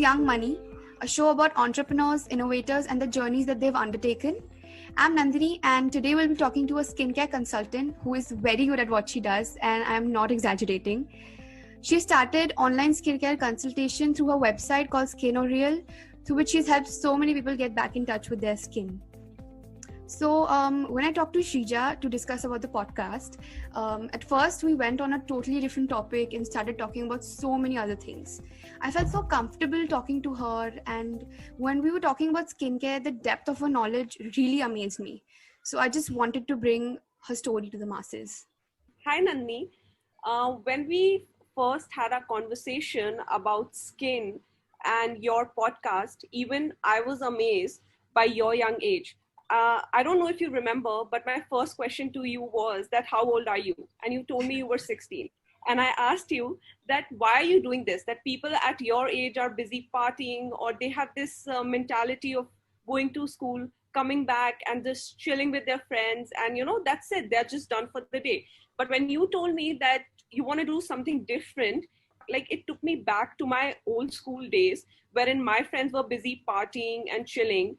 Young Money, a show about entrepreneurs, innovators, and the journeys that they've undertaken. I'm Nandini, and today we'll be talking to a skincare consultant who is very good at what she does, and I'm not exaggerating. She started online skincare consultation through her website called Skinoreal, through which she's helped so many people get back in touch with their skin. So when I talked to Shrija to discuss about the podcast, at first we went on a totally different topic and started talking about so many other things. I felt so comfortable talking to her, and when we were talking about skincare, the depth of her knowledge really amazed me. So I just wanted to bring her story to the masses. Hi, Nandini. When we first had a conversation about skin and your podcast, even I was amazed by your young age. I don't know if you remember, but my first question to you was that how old are you? And you told me you were 16. And I asked you that why are you doing this? That people at your age are busy partying, or they have this mentality of going to school, coming back and just chilling with their friends. And that's it. They're just done for the day. But when you told me that you want to do something different, like it took me back to my old school days wherein my friends were busy partying and chilling.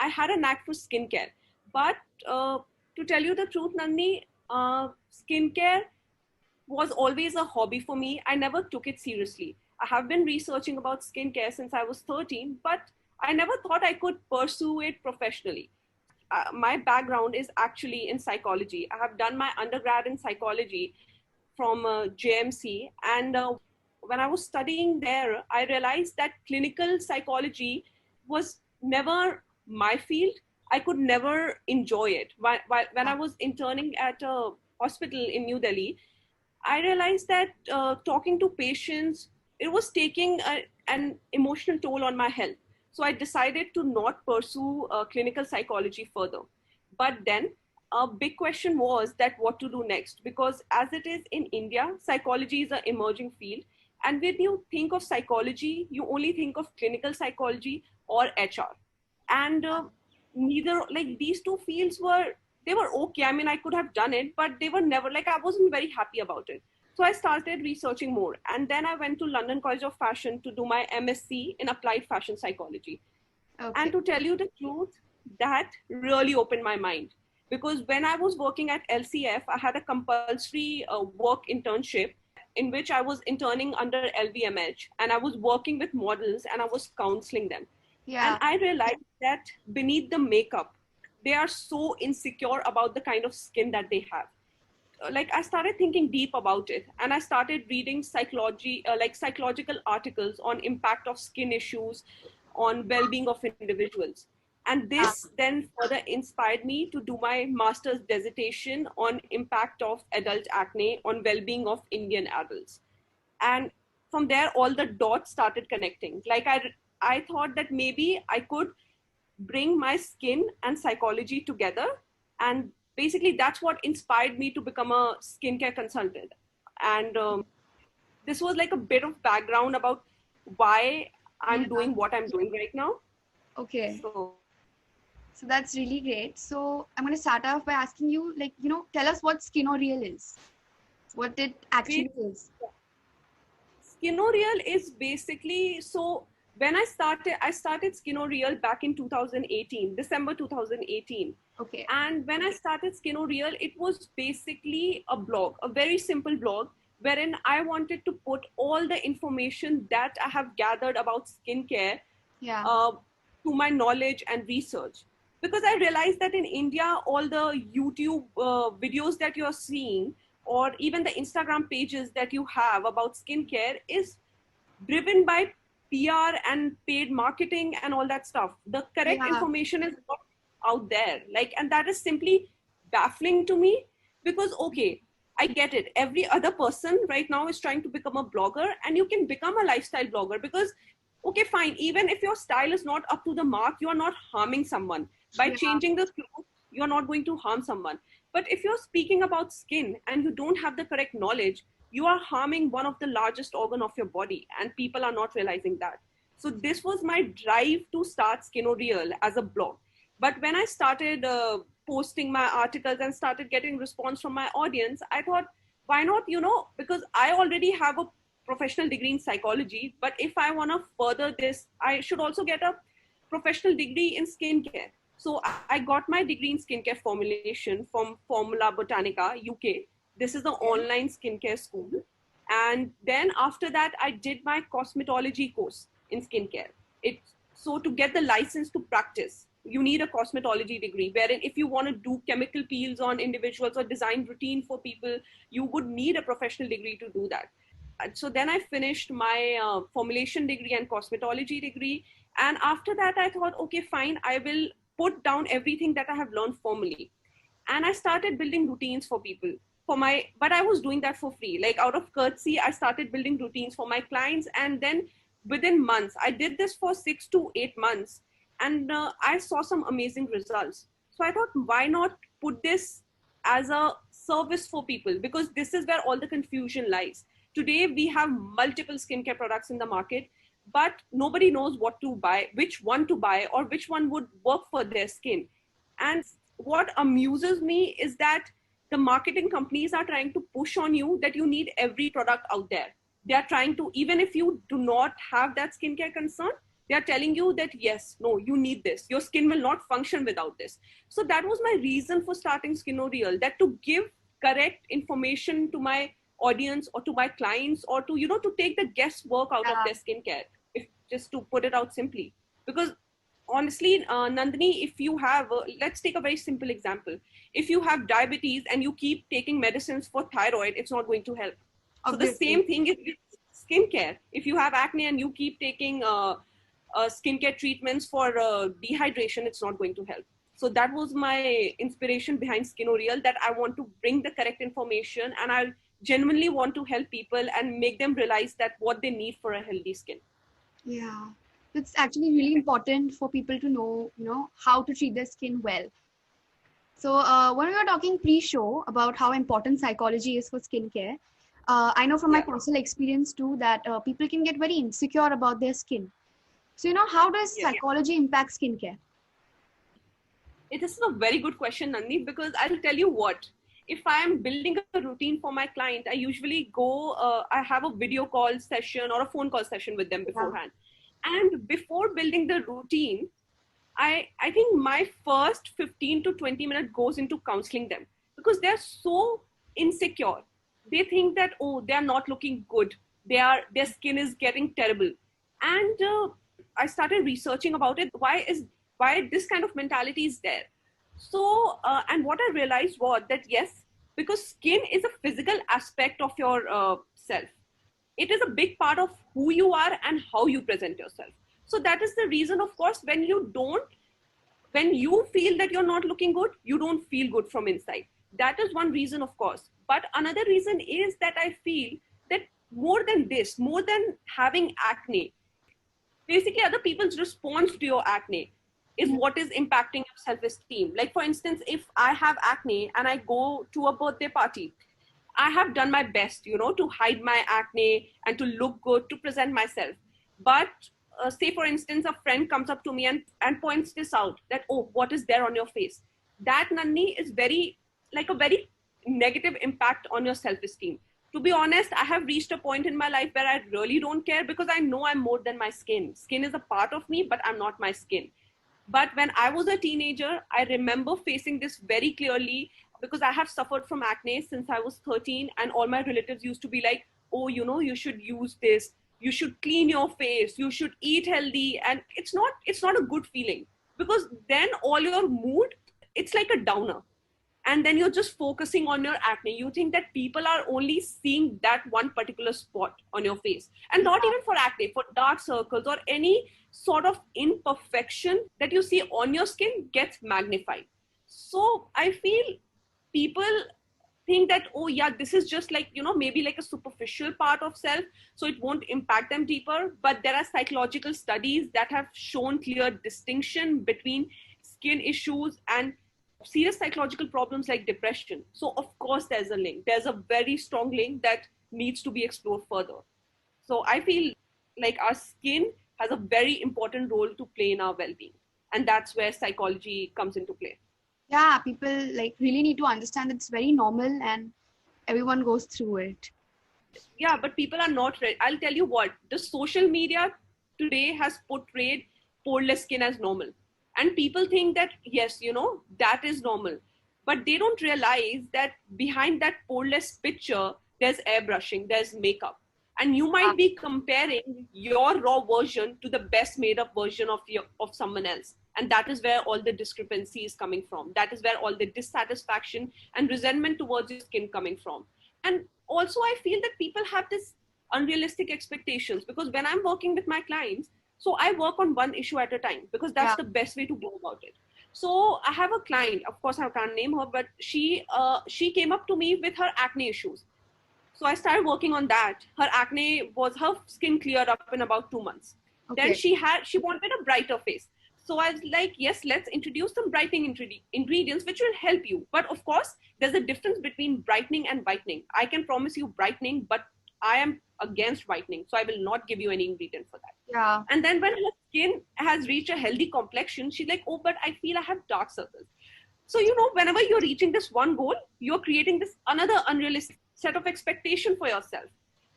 I had a knack for skincare. But to tell you the truth, Nandini, skincare was always a hobby for me. I never took it seriously. I have been researching about skincare since I was 13, but I never thought I could pursue it professionally. My background is actually in psychology. I have done my undergrad in psychology from JMC. And when I was studying there, I realized that clinical psychology was never my field. I could never enjoy it. When I was interning at a hospital in New Delhi, I realized that talking to patients, it was taking an emotional toll on my health. So I decided to not pursue clinical psychology further. But then a big question was that what to do next, because as it is in India, psychology is an emerging field. And when you think of psychology, you only think of clinical psychology or HR. And neither, like these two fields they were okay. I mean, I could have done it, but they were never, like, I wasn't very happy about it. So I started researching more. And then I went to London College of Fashion to do my MSc in applied fashion psychology. Okay. And to tell you the truth, that really opened my mind. Because when I was working at LCF, I had a compulsory work internship in which I was interning under LVMH, and I was working with models and I was counseling them. Yeah. And I realized that beneath the makeup, they are so insecure about the kind of skin that they have. Like I started thinking deep about it, and I started reading psychological articles on impact of skin issues on well-being of individuals. And this then further inspired me to do my master's dissertation on impact of adult acne on well-being of Indian adults. And from there, all the dots started connecting. Like I thought that maybe I could bring my skin and psychology together. And basically that's what inspired me to become a skincare consultant. And this was like a bit of background about why I'm doing what I'm doing right now. Okay. So that's really great. So I'm going to start off by asking you, tell us what Skinoreal is. What it actually is. Skinoreal is basically, so when I started Skinoreal back in 2018, December 2018. Okay. And when I started Skinoreal, it was basically a blog, a very simple blog, wherein I wanted to put all the information that I have gathered about skincare to my knowledge and research. Because I realized that in India, all the YouTube videos that you're seeing, or even the Instagram pages that you have about skincare, is driven by PR and paid marketing and all that stuff. The correct information is not out there. And that is simply baffling to me, because, okay, I get it. Every other person right now is trying to become a blogger, and you can become a lifestyle blogger because, okay, fine. Even if your style is not up to the mark, you are not harming someone. By changing the clothes, you're not going to harm someone. But if you're speaking about skin and you don't have the correct knowledge, you are harming one of the largest organ of your body, and people are not realizing that. So this was my drive to start Skinoreal as a blog. But when I started posting my articles and started getting response from my audience, I thought, why not, because I already have a professional degree in psychology, but if I want to further this, I should also get a professional degree in skincare. So I got my degree in skincare formulation from Formula Botanica, UK. This is the online skincare school. And then after that, I did my cosmetology course in skincare. So to get the license to practice, you need a cosmetology degree, wherein if you want to do chemical peels on individuals or design routine for people, you would need a professional degree to do that. So then I finished my formulation degree and cosmetology degree. And after that, I thought, okay, fine, I will put down everything that I have learned formally. And I started building routines for people but I was doing that for free. Like out of courtesy, I started building routines for my clients. And then within months, I did this for 6 to 8 months. And I saw some amazing results. So I thought, why not put this as a service for people? Because this is where all the confusion lies. Today, we have multiple skincare products in the market, but nobody knows what to buy, which one to buy, or which one would work for their skin. And what amuses me is that the marketing companies are trying to push on you that you need every product out there. They are trying to, even if you do not have that skincare concern, they are telling you that, yes, no, you need this. Your skin will not function without this. So that was my reason for starting Skinoreal, that to give correct information to my audience or to my clients, or to, to take the guesswork out of their skincare, just to put it out simply. Because honestly, Nandini, if you have, let's take a very simple example. If you have diabetes and you keep taking medicines for thyroid, it's not going to help. Obviously. So the same thing is with skincare. If you have acne and you keep taking skincare treatments for dehydration, it's not going to help. So that was my inspiration behind Skinoreal, that I want to bring the correct information, and I genuinely want to help people and make them realize that what they need for a healthy skin. Yeah, it's actually really important for people to know, how to treat their skin well. So when we were talking pre-show about how important psychology is for skincare, I know from my personal experience too that people can get very insecure about their skin. So, how does psychology impact skincare? It is a very good question, Nandini, because I'll tell you what. If I am building a routine for my client, I usually I have a video call session or a phone call session with them beforehand. And before building the routine, I think my first 15 to 20 minutes goes into counseling them, because they're so insecure. They think that, oh, they're not looking good. Their skin is getting terrible. And I started researching about it. Why this kind of mentality is there? So, and what I realized was that, yes, because skin is a physical aspect of your self. It is a big part of who you are and how you present yourself. So that is the reason, of course, when you feel that you're not looking good, you don't feel good from inside. That is one reason, of course. But another reason is that I feel that more than having acne, basically other people's response to your acne is what is impacting your self-esteem. Like, for instance, if I have acne and I go to a birthday party, I have done my best, to hide my acne and to look good, to present myself. But say, for instance, a friend comes up to me and points this out, that, oh, what is there on your face? That, Nandini, is a very negative impact on your self-esteem. To be honest, I have reached a point in my life where I really don't care, because I know I'm more than my skin. Skin is a part of me, but I'm not my skin. But when I was a teenager, I remember facing this very clearly, because I have suffered from acne since I was 13, and all my relatives used to be like, oh, you should use this. You should clean your face. You should eat healthy. And it's not a good feeling, because then all your mood, it's like a downer. And then you're just focusing on your acne. You think that people are only seeing that one particular spot on your face, and not even for acne, for dark circles or any sort of imperfection that you see on your skin gets magnified. So I feel people think that, oh yeah, this is just like, maybe like a superficial part of self, so it won't impact them deeper. But there are psychological studies that have shown clear distinction between skin issues and serious psychological problems like depression. So of course there's a link. There's a very strong link that needs to be explored further. So I feel like our skin has a very important role to play in our well-being, and that's where psychology comes into play. Yeah, people really need to understand it's very normal and everyone goes through it. Yeah, but people are not ready. I'll tell you what, the social media today has portrayed poreless skin as normal. And people think that, yes, that is normal. But they don't realize that behind that poreless picture, there's airbrushing, there's makeup. And you might be comparing your raw version to the best made up version of someone else. And that is where all the discrepancy is coming from. That is where all the dissatisfaction and resentment towards your skin coming from. And also, I feel that people have this unrealistic expectations, because when I'm working with my clients, so I work on one issue at a time, because that's the best way to go about it. So I have a client, of course I can't name her, but she came up to me with her acne issues. So I started working on that. Her skin cleared up in about 2 months. Okay. Then she wanted a brighter face. So I was like, yes, let's introduce some brightening ingredients which will help you. But of course, there's a difference between brightening and whitening. I can promise you brightening, but I am against whitening. So I will not give you any ingredient for that. Yeah. And then when her skin has reached a healthy complexion, she's like, oh, but I feel I have dark circles. So, whenever you're reaching this one goal, you're creating this another unrealistic set of expectation for yourself.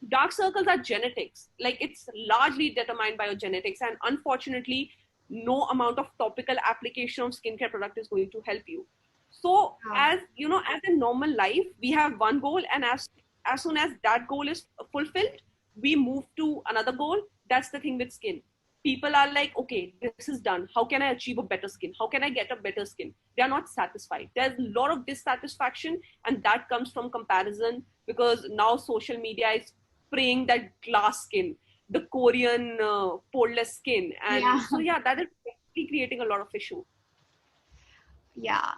Dark circles are genetics. Like, it's largely determined by your genetics. And unfortunately, no amount of topical application of skincare product is going to help you. So as a normal life, we have one goal, and as soon as that goal is fulfilled, we move to another goal. That's the thing with skin. People are like, okay, this is done. How can I achieve a better skin? How can I get a better skin? They are not satisfied. There's a lot of dissatisfaction, and that comes from comparison, because now social media is spraying that glass skin, the Korean poreless skin. And that is creating a lot of issue. Yeah.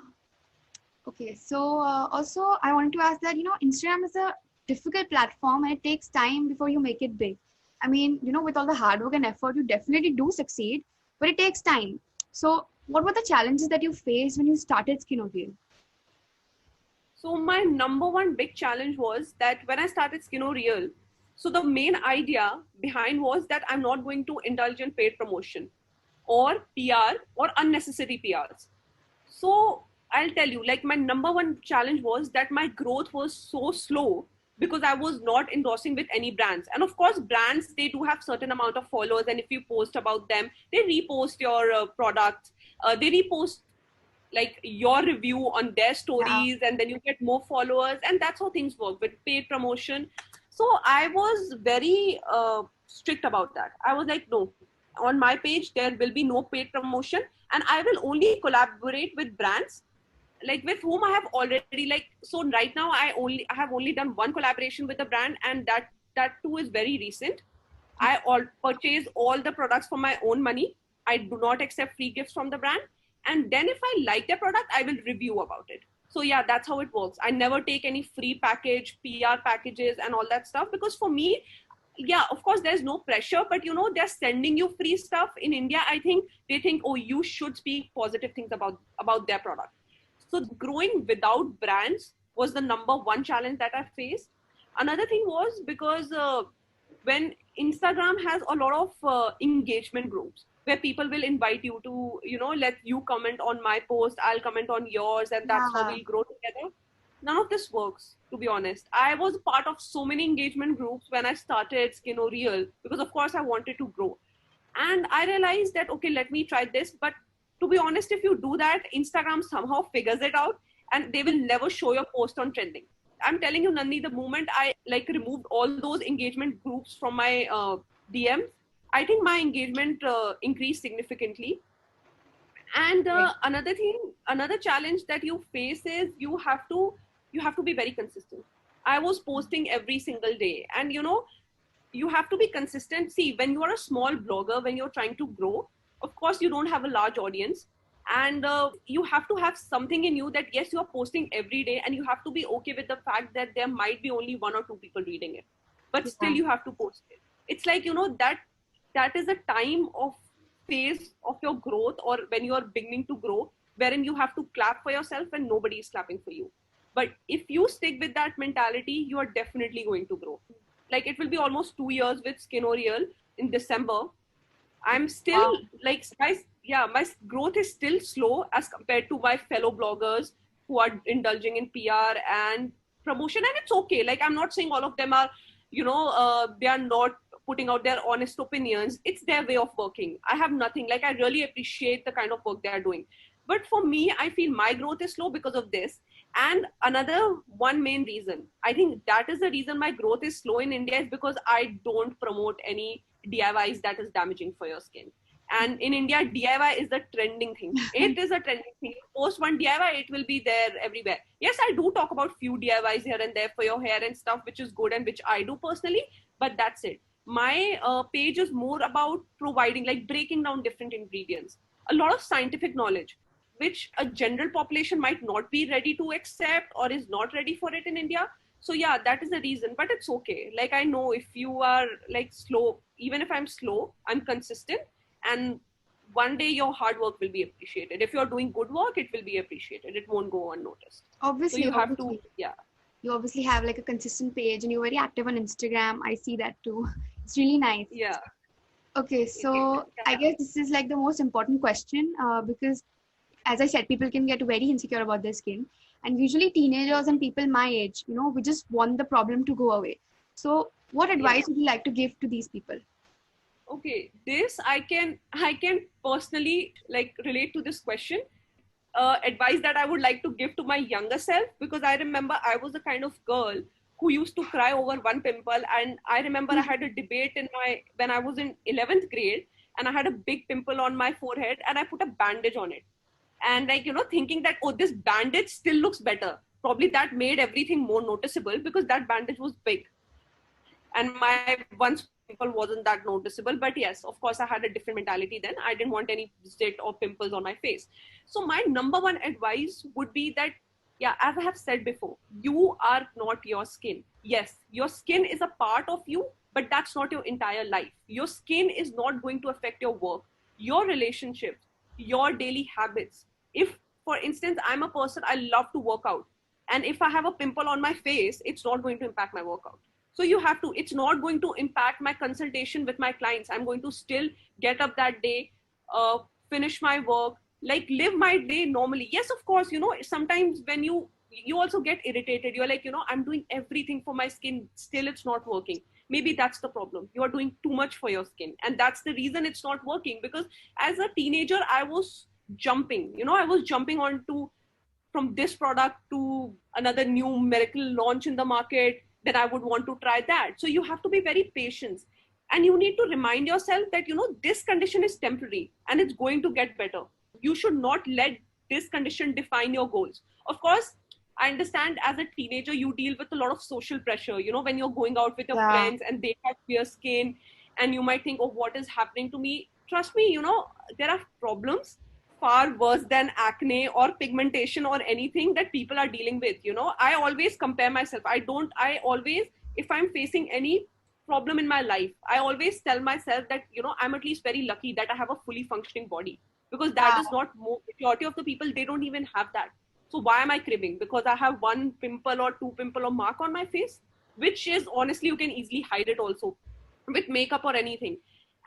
Okay. So also I wanted to ask that, Instagram is a difficult platform and it takes time before you make it big. I mean, with all the hard work and effort, you definitely do succeed, but it takes time. So what were the challenges that you faced when you started Skinoreal? So my number one big challenge was that when I started Skinoreal, so the main idea behind was that I'm not going to indulge in paid promotion or PR or unnecessary PRs. So I'll tell you, like, my number one challenge was that my growth was so slow because I was not endorsing with any brands. And of course, brands, they do have certain amount of followers. And if you post about them, they repost your products. They repost like your review on their stories, and then you get more followers. And that's how things work with paid promotion. So I was very strict about that. I was like, no, on my page, there will be no paid promotion. And I will only collaborate with brands like with whom I have already so right now I have only done one collaboration with a brand, and that too is very recent. I purchase all the products for my own money. I do not accept free gifts from the brand. And then if I like their product, I will review about it. So yeah, that's how it works. I never take any free package, PR packages and all that stuff, because for me, yeah, of course, there's no pressure, but they're sending you free stuff. In India, I think they think, oh, you should speak positive things about their product. So growing without brands was the number one challenge that I faced. Another thing was because when Instagram has a lot of engagement groups where people will invite you to, let you comment on my post, I'll comment on yours, and that's how we'll grow together. None of this works, to be honest. I was part of so many engagement groups when I started Skinoreal because, of course, I wanted to grow. And I realized that, okay, let me try this. But to be honest, if you do that, Instagram somehow figures it out and they will never show your post on trending. I'm telling you, Nandi, the moment I removed all those engagement groups from my DMs, I think my engagement increased significantly. And another challenge that you face is you have to be very consistent. I was posting every single day, and you have to be consistent. See, when you are a small blogger, when you're trying to grow, of course, you don't have a large audience, and you have to have something in you that, yes, you are posting every day, and you have to be okay with the fact that there might be only 1 or 2 people reading it, but still you have to post it. It's like, that is a time of phase of your growth, or when you are beginning to grow, wherein you have to clap for yourself and nobody is clapping for you. But if you stick with that mentality, you are definitely going to grow. Like, it will be almost 2 years with Skinoreal in December. I'm still my growth is still slow as compared to my fellow bloggers who are indulging in PR and promotion, and it's okay. Like, I'm not saying all of them are they are not putting out their honest opinions. It's their way of working. I have nothing, like I really appreciate the kind of work they are doing. But for me, I feel my growth is slow because of this. And another one main reason, I think that is the reason my growth is slow in India, is because I don't promote any DIYs that is damaging for your skin. And in India, DIY is the trending thing. It is a trending thing. Post one DIY, it will be there everywhere. Yes, I do talk about few DIYs here and there for your hair and stuff, which is good and which I do personally, but that's it. My page is more about providing, like breaking down different ingredients, a lot of scientific knowledge, which a general population might not be ready to accept or is not ready for it in India. So yeah, that is the reason, but it's okay. Like I know if you are like slow, even if I'm slow, I'm consistent, and one day your hard work will be appreciated. If you're doing good work, it will be appreciated. It won't go unnoticed. Obviously, So you have to, yeah. You obviously have like a consistent page and you're very active on Instagram. I see that too. It's really nice. Yeah. Okay, so I guess this is like the most important question because, as I said, people can get very insecure about their skin. And usually teenagers and people my age, we just want the problem to go away. So what advice would you like to give to these people? Okay, this I can personally like relate to this question. Advice that I would like to give to my younger self, because I remember I was the kind of girl who used to cry over one pimple. And I remember I had a debate when I was in 11th grade, and I had a big pimple on my forehead and I put a bandage on it. And like, thinking that, oh, this bandage still looks better. Probably that made everything more noticeable because that bandage was big. And my once pimple wasn't that noticeable. But yes, of course, I had a different mentality then. I didn't want any zit or pimples on my face. So my number one advice would be that, yeah, as I have said before, you are not your skin. Yes, your skin is a part of you, but that's not your entire life. Your skin is not going to affect your work, your relationships, your daily habits. If, for instance, I'm a person, I love to work out. And if I have a pimple on my face, it's not going to impact my workout. So you have to, it's not going to impact my consultation with my clients. I'm going to still get up that day, finish my work, like live my day normally. Yes, of course, sometimes when you also get irritated, you're like, I'm doing everything for my skin, still it's not working. Maybe that's the problem. You are doing too much for your skin. And that's the reason it's not working. Because as a teenager, I was jumping, I was jumping onto from this product to another new miracle launch in the market, that I would want to try that. So you have to be very patient, and you need to remind yourself that, this condition is temporary and it's going to get better. You should not let this condition define your goals. Of course, I understand as a teenager, you deal with a lot of social pressure, when you're going out with your friends and they have clear skin, and you might think, oh, what is happening to me? Trust me, there are problems far worse than acne or pigmentation or anything that people are dealing with. I always compare myself. If I'm facing any problem in my life, I always tell myself that, I'm at least very lucky that I have a fully functioning body, because that is not majority of the people, they don't even have that. So why am I cribbing? Because I have one pimple or two pimple or mark on my face, which is honestly, you can easily hide it also with makeup or anything.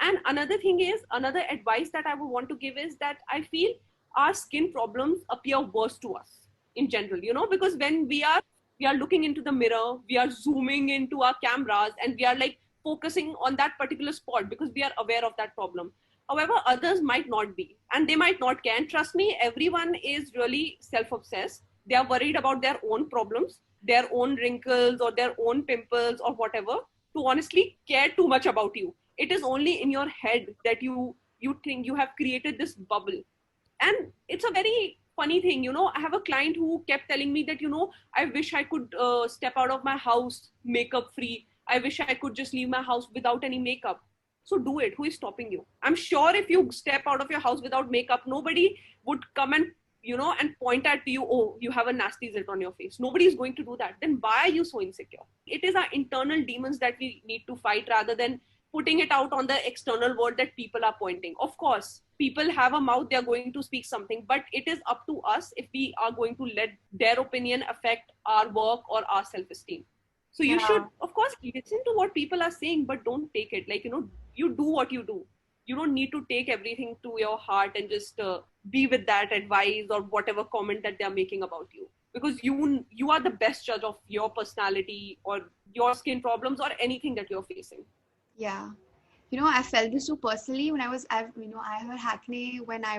And another thing is, another advice that I would want to give is that I feel our skin problems appear worse to us in general, because when we are looking into the mirror, we are zooming into our cameras and we are like focusing on that particular spot because we are aware of that problem. However, others might not be, and they might not care. And trust me, everyone is really self-obsessed. They are worried about their own problems, their own wrinkles or their own pimples or whatever, to honestly care too much about you. It is only in your head that you think you have created this bubble. And it's a very funny thing, I have a client who kept telling me that, I wish I could step out of my house makeup free. I wish I could just leave my house without any makeup. So do it. Who is stopping you? I'm sure if you step out of your house without makeup, nobody would come and, and point at you, oh, you have a nasty zit on your face. Nobody is going to do that. Then why are you so insecure? It is our internal demons that we need to fight, rather than putting it out on the external world that people are pointing. Of course, people have a mouth, they're going to speak something, but it is up to us if we are going to let their opinion affect our work or our self-esteem. So you should, of course, listen to what people are saying, but don't take it. Like, you do what you do. You don't need to take everything to your heart and just be with that advice or whatever comment that they're making about you. Because you are the best judge of your personality or your skin problems or anything that you're facing. Yeah. I felt this too personally when I had acne when I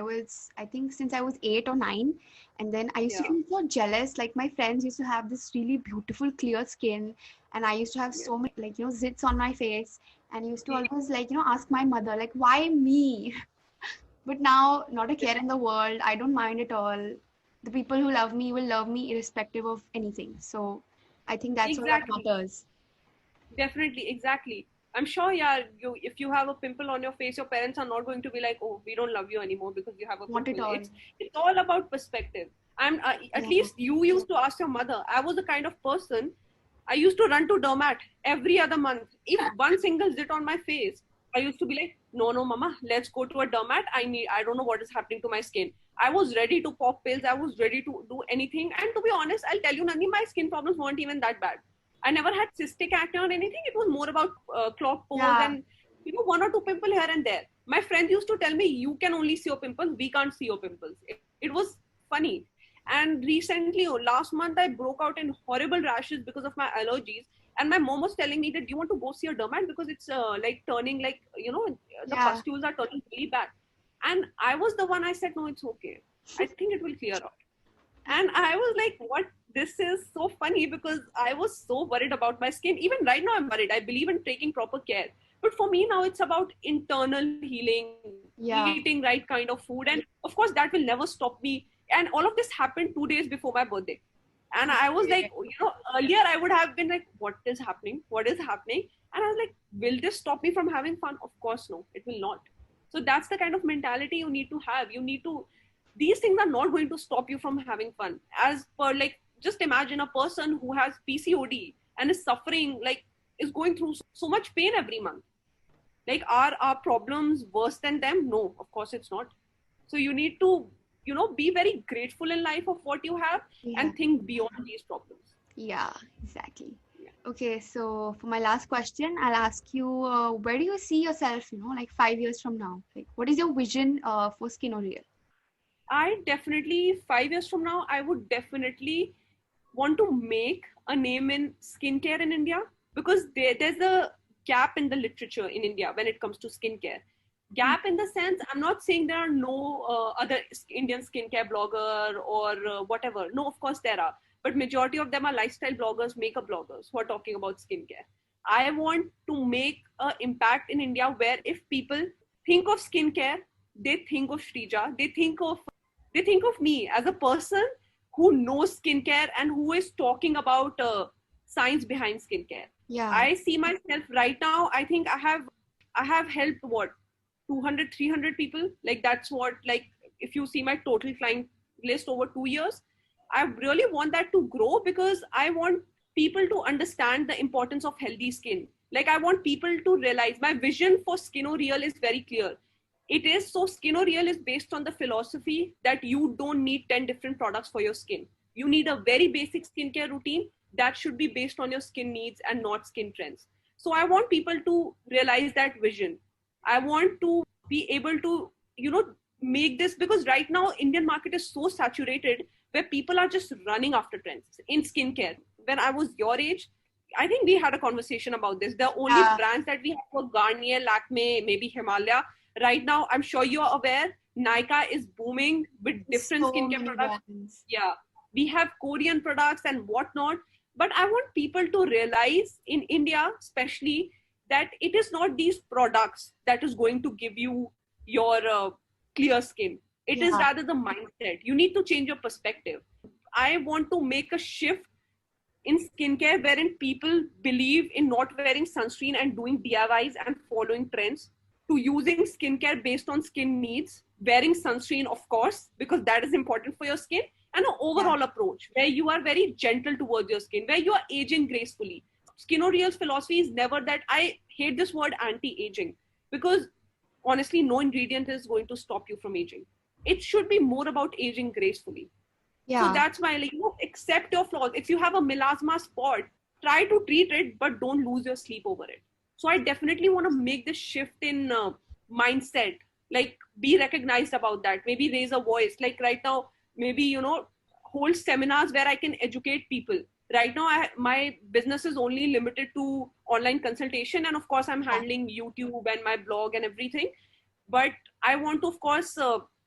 think since I was 8 or 9. And then I used to Yeah. feel so jealous. Like my friends used to have this really beautiful, clear skin. And I used to have Yeah. so many, zits on my face. And I used to always, ask my mother, like, why me? But now, not a care in the world. I don't mind at all. The people who love me will love me irrespective of anything. So I think that's all that Exactly. matters. Definitely, exactly. I'm sure, yeah, if you have a pimple on your face, your parents are not going to be like, "Oh, we don't love you anymore because you have a Want it pimple." all. It's all about perspective. At Yeah. least you used to ask your mother. I was the kind of person I used to run to dermat every other month. If one single zit on my face, I used to be like, "No, no, mama, let's go to a dermat. I don't know what is happening to my skin." I was ready to pop pills. I was ready to do anything. And to be honest, I'll tell you, Nani, my skin problems weren't even that bad. I never had cystic acne or anything. It was more about clogged pores Yeah. and one or two pimples here and there. My friends used to tell me, "You can only see your pimples. We can't see your pimples." It was funny. And recently, last month, I broke out in horrible rashes because of my allergies. And my mom was telling me that, "Do you want to go see a dermat because it's like turning like the Yeah. pustules are turning really bad." And I was the one. I said, "No, it's okay. I think it will clear out." And I was like, what? This is so funny because I was so worried about my skin. Even right now, I'm worried. I believe in taking proper care. But for me now, it's about internal healing, Yeah. eating right kind of food. And of course, that will never stop me. And all of this happened 2 days before my birthday. And I was like, earlier I would have been like, what is happening? What is happening? And I was like, will this stop me from having fun? Of course, no, it will not. So that's the kind of mentality you need to have. You need to, these things are not going to stop you from having fun. As per, like, just imagine a person who has PCOD and is suffering, like, is going through so much pain every month. Like, are our problems worse than them? No, of course it's not. So you need to, be very grateful in life of what you have Yeah. and think beyond these problems. Yeah, exactly. Yeah. Okay, so for my last question, I'll ask you, where do you see yourself, like 5 years from now? Like, what is your vision for Skin Real? I definitely, 5 years from now, I would definitely want to make a name in skincare in India because there's a gap in the literature in India when it comes to skincare. Gap in the sense, I'm not saying there are no other Indian skincare blogger or whatever. No, of course there are. But majority of them are lifestyle bloggers, makeup bloggers who are talking about skincare. I want to make an impact in India where if people think of skincare, they think of Shrija, they think of me as a person who knows skincare and who is talking about science behind skincare. Yeah. I see myself right now. I think I have helped what 200, 300 people. Like that's what, like, if you see my total client list over 2 years, I really want that to grow because I want people to understand the importance of healthy skin. Like I want people to realize my vision for Skino Real is very clear. It is so Skino Real is based on the philosophy that you don't need 10 different products for your skin. You need a very basic skincare routine that should be based on your skin needs and not skin trends. So I want people to realize that vision. I want to be able to, make this because right now Indian market is so saturated where people are just running after trends in skincare. When I was your age, I think we had a conversation about this. The only Yeah. brands that we had were Garnier, Lakme, maybe Himalaya. Right now, I'm sure you're aware, Nykaa is booming with different So skincare many products. brands. Yeah, we have Korean products and whatnot. But I want people to realize in India, especially, that it is not these products that is going to give you your clear skin. It is Yeah. rather the mindset. You need to change your perspective. I want to make a shift in skincare wherein people believe in not wearing sunscreen and doing DIYs and following trends to using skincare based on skin needs, wearing sunscreen, of course, because that is important for your skin, and an Yeah. overall approach where you are very gentle towards your skin, where you are aging gracefully. Skinoreal's philosophy is never that. I hate this word anti-aging because honestly, no ingredient is going to stop you from aging. It should be more about aging gracefully. So Yeah. that's why, like, accept your flaws. If you have a melasma spot, try to treat it, but don't lose your sleep over it. So I definitely want to make this shift in mindset, like be recognized about that. Maybe raise a voice. Like right now, maybe hold seminars where I can educate people Right now, my business is only limited to online consultation. And of course, I'm handling YouTube and my blog and everything. But I want to, of course,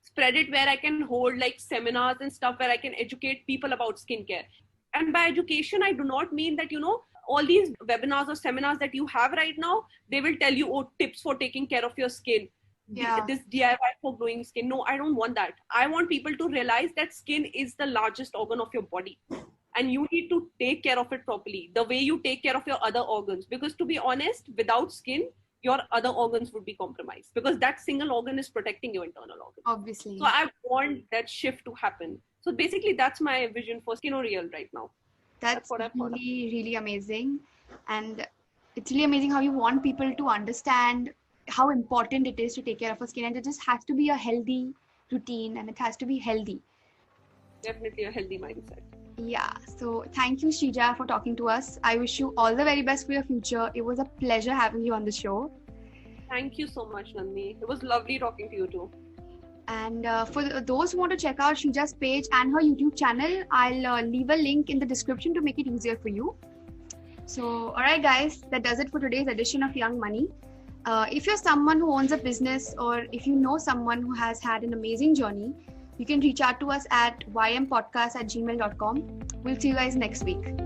spread it where I can hold like seminars and stuff where I can educate people about skincare. And by education, I do not mean that, all these webinars or seminars that you have right now, they will tell you, tips for taking care of your skin. This DIY for glowing skin. No, I don't want that. I want people to realize that skin is the largest organ of your body. And you need to take care of it properly, the way you take care of your other organs. Because to be honest, without skin, your other organs would be compromised, because that single organ is protecting your internal organ. Obviously. So I want that shift to happen. So basically, that's my vision for Skinoreal right now. That's really, really amazing. And it's really amazing how you want people to understand how important it is to take care of our skin. And it just has to be a healthy routine, and it has to be healthy. Definitely a healthy mindset. Yeah. So thank you, Shrija, for talking to us. I wish you all the very best for your future. It was a pleasure having you on the show. Thank you so much, Nandini. It was lovely talking to you too. And for those who want to check out Shrija's page and her YouTube channel, I'll leave a link in the description to make it easier for you. So, all right, guys, that does it for today's edition of Young Money. If you're someone who owns a business, or if you know someone who has had an amazing journey, you can reach out to us at ympodcast@gmail.com. We'll see you guys next week.